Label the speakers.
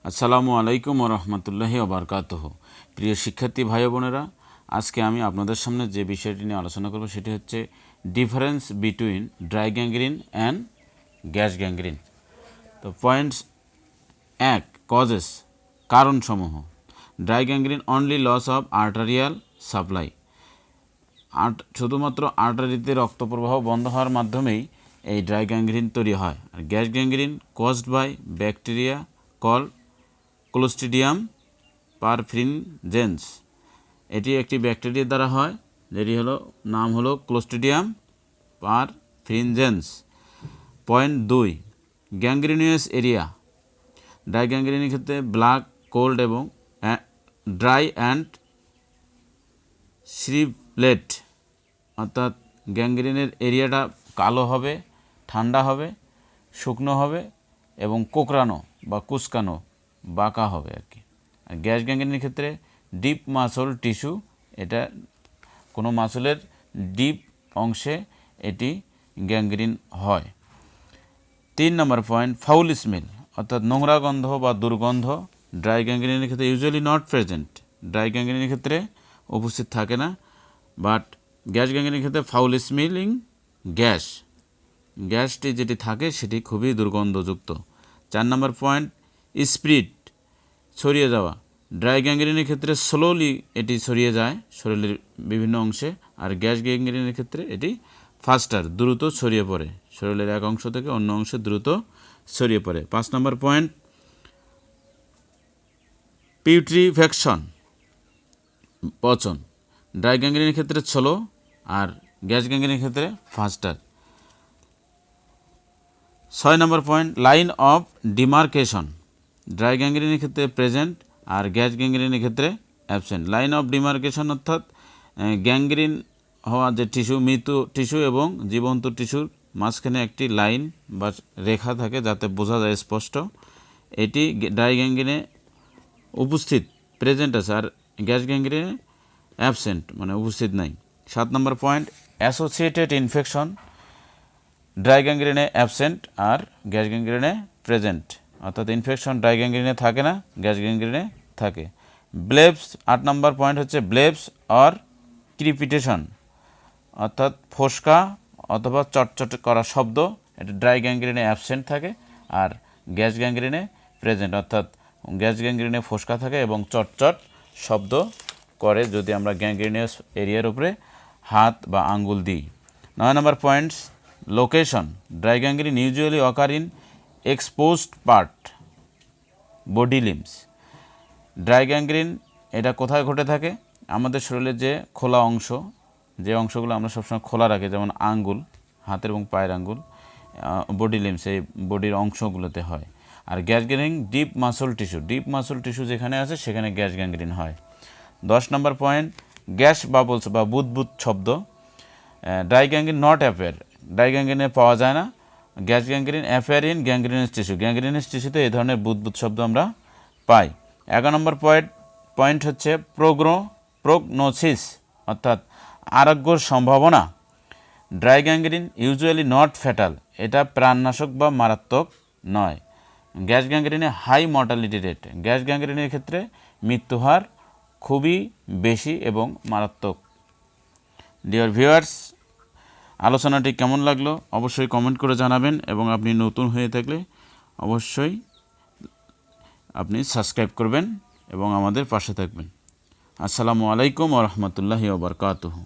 Speaker 1: আসসালামু আলাইকুম ওয়া রাহমাতুল্লাহি ওয়া বারাকাতুহু। প্রিয় শিক্ষার্থী ভাই বোনেরা, আজকে আমি আপনাদের সামনে যে বিষয়টি নিয়ে আলোচনা করব সেটি হচ্ছে difference between dry gangrene and gas gangrene. তো পয়েন্টস 1, কজেস, কারণসমূহ। Dry gangrene only loss of arterial supply, শুধুমাত্র আর্টারিতে রক্ত প্রবাহ বন্ধ হওয়ার মাধ্যমেই এই ড্রাই গ্যাংগ্রিন তৈরি হয়। আর gas gangrene caused by bacteria called clostridium perfringens. এটি একটি ব্যাকটেরিয়া দ্বারা হয়, যেটি নাম হলো clostridium perfringens. Point 2, gangrenous area. Dry গ্যাংগ্রিনের ক্ষেত্রে ব্ল্যাক, কোল্ড এবং ড্রাই অ্যান্ড শ্রিভলেট, অর্থাৎ গ্যাংগ্রিনের এরিয়াটা কালো হবে, ঠান্ডা হবে, শুকনো হবে এবং কোঁকড়ানো বা কুচকানো, বাঁকা হবে আর কি। আর গ্যাস গ্যাংগ্রিনের ক্ষেত্রে ডিপ মাসল টিস্যু, এটা কোনো মাসলের ডিপ অংশে এটি গ্যাংগ্রিন হয়। 3 নম্বর পয়েন্ট, ফাউল স্মেল, অর্থাৎ নোংরা গন্ধ বা দুর্গন্ধ। ড্রাই গ্যাংগ্রিনের ক্ষেত্রে ইউজুয়ালি নট প্রেজেন্ট, ড্রাই গ্যাংগ্রিনের ক্ষেত্রে উপস্থিত থাকে না, বাট গ্যাস গ্যাংগ্রিনের ক্ষেত্রে ফাউল স্মেলিং গ্যাসটি যেটি থাকে সেটি খুবই দুর্গন্ধযুক্ত। 4 নম্বর পয়েন্ট, স্প্রিড, ছড়িয়ে যাওয়া। ড্রাই গ্যাংগ্রিনের ক্ষেত্রে স্লোলি এটি ছড়িয়ে যায় শরীরের বিভিন্ন অংশে, আর গ্যাস গ্যাংগ্রিনের ক্ষেত্রে এটি ফাস্টার, দ্রুত ছড়িয়ে পড়ে, শরীরের এক অংশ থেকে অন্য অংশে দ্রুত ছড়িয়ে পড়ে। 5 নম্বর পয়েন্ট, পিউট্রিফ্যাকশন, পচন। ড্রাই গ্যাংগ্রিনের ক্ষেত্রে স্লো আর গ্যাস গ্যাংগ্রিনের ক্ষেত্রে ফাস্টার। 6 নম্বর point, line of demarcation. Dry গ্যাংগ্রিনের ক্ষেত্রে প্রেজেন্ট আর গ্যাস গ্যাংগ্রিনের ক্ষেত্রে অ্যাবসেন্ট। লাইন অফ ডিমার্কেশন অর্থাৎ গ্যাংগ্রিন হওয়া যে টিস্যু, মৃত টিস্যু এবং জীবন্ত টিস্যুর মাঝখানে একটি লাইন বা রেখা থাকে যাতে বোঝা যায় স্পষ্ট, এটি ড্রাই গ্যাংগ্রিনে উপস্থিত, প্রেজেন্ট আছে, আর গ্যাস গ্যাংগ্রিনে অ্যাবসেন্ট মানে উপস্থিত নাই। 7 নম্বর পয়েন্ট, অ্যাসোসিয়েটেড ইনফেকশন। ড্রাই গ্যাংগ্রিনে অ্যাবসেন্ট আর গ্যাস গ্যাংগ্রিনে প্রেজেন্ট, অর্থাৎ ইনফেকশন ড্রাই গ্যাংগ্রিনে থাকে না, গ্যাস গ্যাংগ্রিনে থাকে। ব্লেবস, 8 নম্বর পয়েন্ট হচ্ছে ব্লেবস অর ক্রিপিটেশন, অর্থাৎ ফোসকা অথবা চটচট করা শব্দ, এটা ড্রাই গ্যাংগ্রিনে অ্যাবসেন্ট থাকে আর গ্যাস গ্যাংগ্রিনে প্রেজেন্ট, অর্থাৎ গ্যাস গ্যাংগ্রিনে ফোসকা থাকে এবং চটচট শব্দ করে যদি আমরা গ্যাংগ্রিনিয়াস এরিয়ার উপরে হাত বা আঙ্গুল দিই। 9 নম্বর points, location. Dry gangrene usually occur in exposed part, body limbs. Dry gangrene এটা কোথায় ঘটে থাকে? আমাদের শরীরের যে খোলা অংশ, যে অংশগুলো আমরা সবসময় খোলা রাখি, যেমন আঙ্গুল, হাতের এবং পায়ের আঙ্গুল, বডি লিম্বস, এই বডির অংশগুলোতে হয়। আর gas gangrene deep muscle tissue যেখানে আছে সেখানে গ্যাস গ্যাংগ্রিন হয়। 10 নম্বর পয়েন্ট, গ্যাস বাবলস বা বুদবুদ শব্দ। Dry gangrene not appear, dry গ্যাংগ্রিনে পাওয়া যায় না। Gas gangrene appear in gangrenous tissue, gangrenous টিস্যুতে এই ধরনের বুদবুদ শব্দ আমরা পাই। 11 নম্বর পয়েন্ট হচ্ছে প্রগনোসিস, অর্থাৎ আরোগ্যর সম্ভাবনা। Dry gangrene usually not fatal, এটা প্রাণনাশক বা মারাত্মক নয়। গ্যাস গ্যাংগ্রিনে হাই মর্টালিটি রেট, গ্যাস গ্যাংগ্রিনের ক্ষেত্রে মৃত্যু হার খুবই বেশি এবং মারাত্মক। ডিয়ার ভিউয়ার্স, আলোচনাটি কেমন লাগলো অবশ্যই কমেন্ট করে জানাবেন, এবং আপনি নতুন হয়ে থাকলে অবশ্যই আপনি সাবস্ক্রাইব করবেন এবং আমাদের পাশে থাকবেন। আসসালামু আলাইকুম ওয়া রাহমাতুল্লাহি ওয়া বারাকাতুহু।